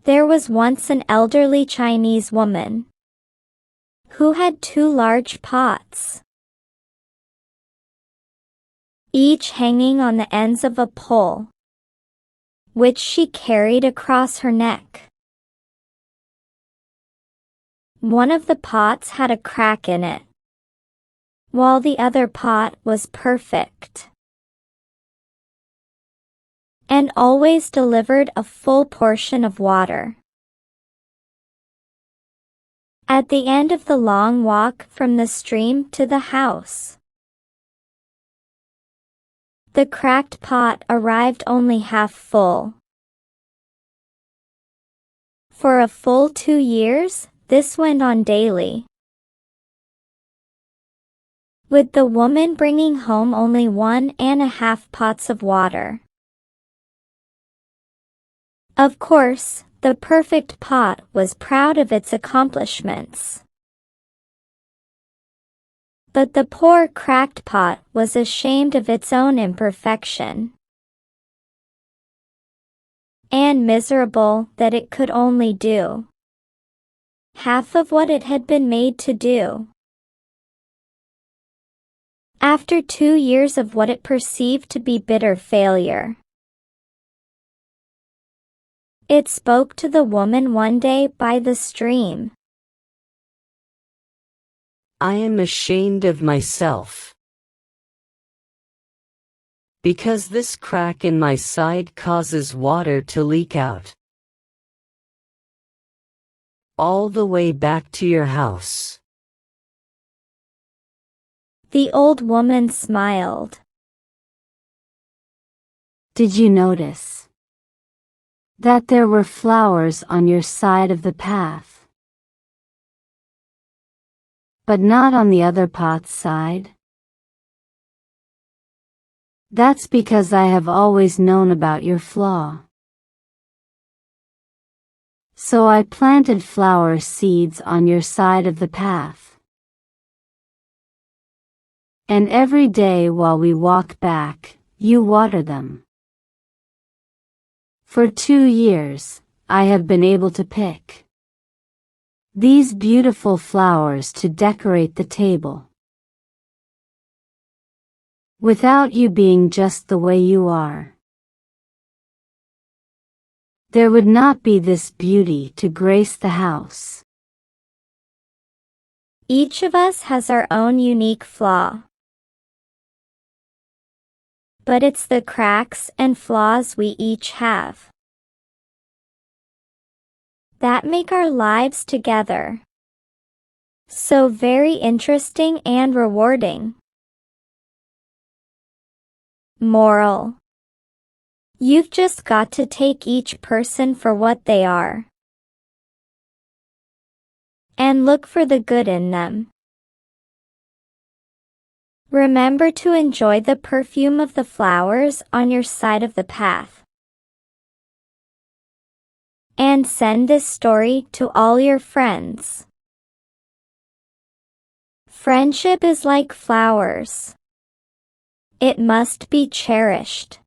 There was once an elderly Chinese woman who had 2 large pots, each hanging on the ends of a pole, which she carried across her neck. One of the pots had a crack in it, while the other pot was perfect and always delivered a full portion of water. At the end of the long walk from the stream to the house, the cracked pot arrived only half full. For a full 2 years, this went on daily, with the woman bringing home only 1.5 pots of water. Of course, the perfect pot was proud of its accomplishments, but the poor cracked pot was ashamed of its own imperfection and miserable that it could only do half of what it had been made to do. After 2 years of what it perceived to be bitter failure, it spoke to the woman one day by the stream. I am ashamed of myself, because this crack in my side causes water to leak out all the way back to your house. The old woman smiled. Did you notice that there were flowers on your side of the path, but not on the other pot's side? That's because I have always known about your flaw. So I planted flower seeds on your side of the path. And every day while we walk back, you water them. For 2 years, I have been able to pick these beautiful flowers to decorate the table, without you being just the way you are. There would not be this beauty to grace the house. Each of us has our own unique flaw, but it's the cracks and flaws we each have that make our lives together so very interesting and rewarding. Moral: you've just got to take each person for what they are and look for the good in them. Remember to enjoy the perfume of the flowers on your side of the path, and send this story to all your friends. Friendship is like flowers. It must be cherished.